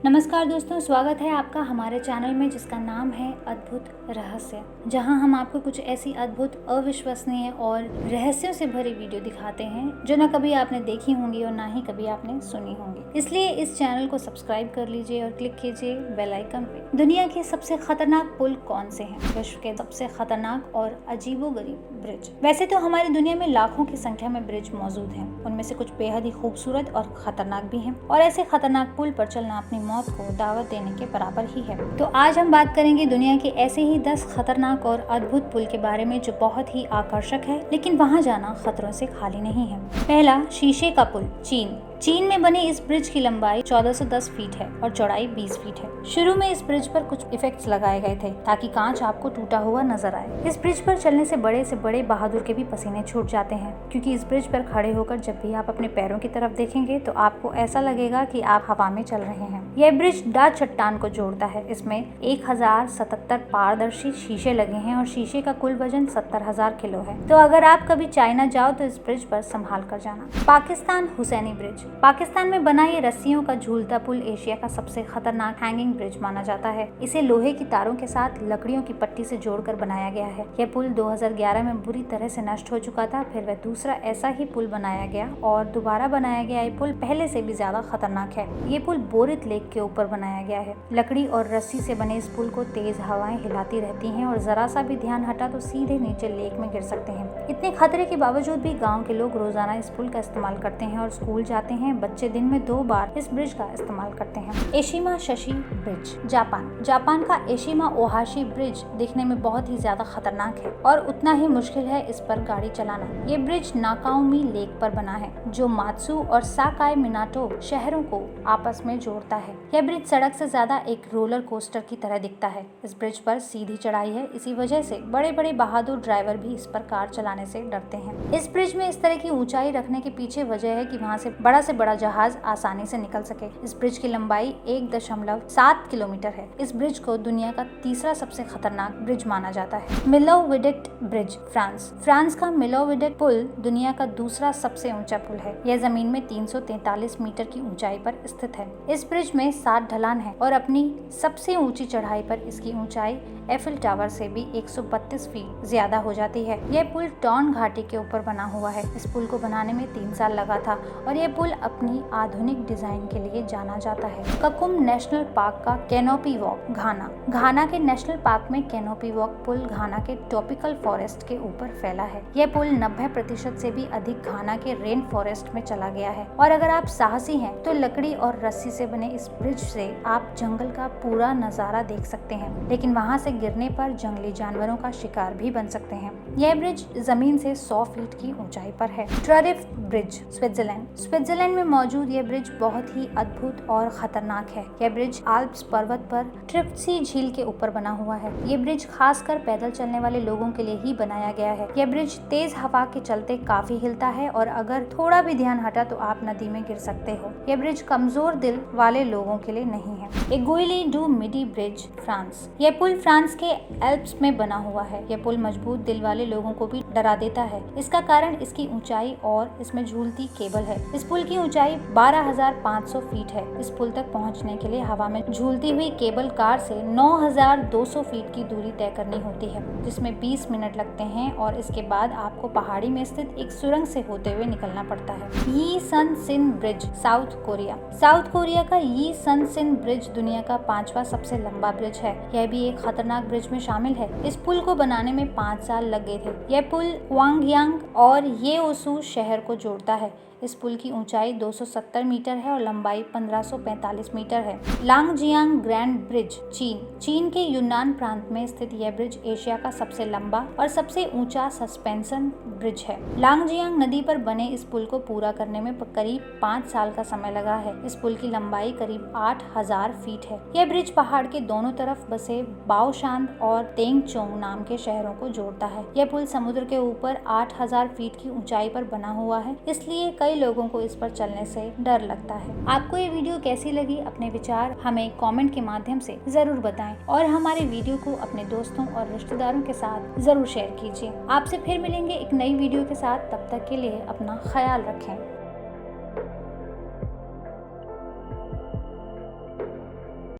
नमस्कार दोस्तों, स्वागत है आपका हमारे चैनल में जिसका नाम है अद्भुत रहस्य, जहां हम आपको कुछ ऐसी अद्भुत, अविश्वसनीय और रहस्यों से भरी वीडियो दिखाते हैं जो न कभी आपने देखी होंगी और ना ही कभी आपने सुनी होंगी। इसलिए इस चैनल को सब्सक्राइब कर लीजिए और क्लिक कीजिए बेल आइकन पे। दुनिया के सबसे खतरनाक पुल कौन से हैं? विश्व के सबसे खतरनाक और अजीबोगरीब ब्रिज। वैसे तो हमारी दुनिया में लाखों की संख्या में ब्रिज मौजूद हैं, उनमें से कुछ बेहद ही खूबसूरत और खतरनाक भी हैं, और ऐसे खतरनाक पुल पर चलना अपनी मौत को दावत देने के बराबर ही है। तो आज हम बात करेंगे दुनिया के ऐसे ही 10 खतरनाक और अद्भुत पुल के बारे में जो बहुत ही आकर्षक है, लेकिन वहाँ जाना खतरों से खाली नहीं है। पहला, शीशे का पुल, चीन में बने इस ब्रिज की लंबाई 1410 फीट है और चौड़ाई 20 फीट है। शुरू में इस ब्रिज पर कुछ इफेक्ट्स लगाए गए थे ताकि कांच आपको टूटा हुआ नजर आए। इस ब्रिज पर चलने से बड़े बहादुर के भी पसीने छूट जाते हैं, क्योंकि इस ब्रिज पर खड़े होकर जब भी आप अपने पैरों की तरफ देखेंगे तो आपको ऐसा लगेगा कि आप हवा में चल रहे हैं। यह ब्रिज डाच चट्टान को जोड़ता है। इसमें 1077 पारदर्शी शीशे लगे हैं और शीशे का कुल वजन 70,000 किलो है। तो अगर आप कभी चाइना जाओ तो इस ब्रिज पर संभाल कर जाना। पाकिस्तान हुसैनी ब्रिज। पाकिस्तान में बना ये रस्सियों का झूलता पुल एशिया का सबसे खतरनाक हैंगिंग ब्रिज माना जाता है। इसे लोहे की तारों के साथ लकड़ियों की पट्टी से जोड़कर बनाया गया है। यह पुल 2011 में बुरी तरह से नष्ट हो चुका था। फिर वह दूसरा ऐसा ही पुल बनाया गया और दोबारा बनाया गया। ये पुल पहले से भी ज्यादा खतरनाक है। ये पुल बोरित लेक के ऊपर बनाया गया है। लकड़ी और रस्सी से बने इस पुल को तेज हवाएं हिलाती रहती हैं और जरा सा भी ध्यान हटा तो सीधे नीचे लेक में गिर सकते हैं। इतने खतरे के बावजूद भी गाँव के लोग रोजाना इस पुल का इस्तेमाल करते हैं और स्कूल जाते हैं। बच्चे दिन में 2 बार इस ब्रिज का इस्तेमाल करते हैं। एशिमा शशि ब्रिज, जापान का एशिमा ओहाशी ब्रिज दिखने में बहुत ही ज्यादा खतरनाक है और उतना ही मुश्किल है इस पर गाड़ी चलाना। ये ब्रिज नाकाओमी लेक पर बना है जो मात्सु और साकाई मिनाटो शहरों को आपस में जोड़ता है। यह ब्रिज सड़क से ज्यादा एक रोलर कोस्टर की तरह दिखता है। इस ब्रिज पर सीधी चढ़ाई है, इसी वजह से बड़े बहादुर ड्राइवर भी इस पर कार चलाने से डरते हैं। इस ब्रिज में इस तरह की ऊंचाई रखने के पीछे वजह है कि वहाँ से बड़ा जहाज आसानी से निकल सके। इस ब्रिज की लंबाई 1.7 किलोमीटर है। इस ब्रिज को दुनिया का तीसरा सबसे खतरनाक ब्रिज माना जाता है। मिलोविडेक्ट ब्रिज, फ्रांस का मिलोविडेक्ट पुल दुनिया का दूसरा सबसे ऊंचा पुल है। यह जमीन में 343 मीटर की ऊंचाई पर स्थित है। इस ब्रिज में 7 ढलान है और अपनी सबसे ऊंची चढ़ाई पर इसकी ऊंचाई एफिल टावर से भी 132 फीट ज्यादा हो जाती है। यह पुल टॉन घाटी के ऊपर बना हुआ है। इस पुल को बनाने में 3 साल लगा था और यह पुल अपनी आधुनिक डिजाइन के लिए जाना जाता है। ककुम नेशनल पार्क का कैनोपी वॉक, घाना के नेशनल पार्क में कैनोपी वॉक पुल घाना के ट्रॉपिकल फॉरेस्ट के ऊपर फैला है। यह पुल 90% से भी अधिक घाना के रेन फॉरेस्ट में चला गया है और अगर आप साहसी हैं तो लकड़ी और रस्सी से बने इस ब्रिज से आप जंगल का पूरा नजारा देख सकते हैं, लेकिन वहाँ से गिरने पर जंगली जानवरों का शिकार भी बन सकते हैं। यह ब्रिज जमीन से 100 फीट की ऊंचाई पर है। ट्रेरिफ ब्रिज, स्विट्जरलैंड में मौजूद यह ब्रिज बहुत ही अद्भुत और खतरनाक है। यह ब्रिज आल्प्स पर्वत पर ट्रिप्सी झील के ऊपर बना हुआ है। यह ब्रिज खासकर पैदल चलने वाले लोगों के लिए ही बनाया गया है। यह ब्रिज तेज हवा के चलते काफी हिलता है और अगर थोड़ा भी ध्यान हटा तो आप नदी में गिर सकते हो। यह ब्रिज कमजोर दिल वाले लोगों के लिए नहीं है। एगुइली डू मिडी ब्रिज, फ्रांस। यह पुल फ्रांस के एल्प्स में बना हुआ है। यह पुल मजबूत दिल वाले लोगों को भी डरा देता है। इसका कारण इसकी ऊंचाई और इसमें झूलती केबल है। इस पुल की ऊंचाई 12,500 फीट है। इस पुल तक पहुंचने के लिए हवा में झूलती हुई केबल कार से 9,200 फीट की दूरी तय करनी होती है, जिसमें 20 मिनट लगते हैं और इसके बाद आपको पहाड़ी में स्थित एक सुरंग से होते हुए निकलना पड़ता है। यी सन सिन ब्रिज, साउथ कोरिया का यी सन सिन ब्रिज दुनिया का 5वां सबसे लंबा ब्रिज है। यह भी एक खतरनाक ब्रिज में शामिल है। इस पुल को बनाने में 5 साल लग गए थे। यह पुल क्वांगयांग और येओसू शहर को जोड़ता है। इस पुल की ऊंचाई 270 मीटर है और लंबाई 1545 मीटर है। लांगजियांग ग्रैंड ब्रिज, चीन के यूनान प्रांत में स्थित यह ब्रिज एशिया का सबसे लंबा और सबसे ऊंचा सस्पेंशन ब्रिज है। लांगजियांग नदी पर बने इस पुल को पूरा करने में करीब 5 साल का समय लगा है। इस पुल की लंबाई करीब 8,000 फीट है। यह ब्रिज पहाड़ के दोनों तरफ बसे बाओशान और तेंगचोंग नाम के शहरों को जोड़ता है। यह पुल समुद्र के ऊपर 8,000 फीट की ऊंचाई पर बना हुआ है, इसलिए कई लोगों को इस पर चलने से डर लगता है। आपको ये वीडियो कैसी लगी? अपने विचार हमें कमेंट के माध्यम से जरूर बताएं और हमारे वीडियो को अपने दोस्तों और रिश्तेदारों के साथ जरूर शेयर कीजिए। आपसे फिर मिलेंगे एक नई वीडियो के साथ। तब तक के लिए अपना ख्याल रखें।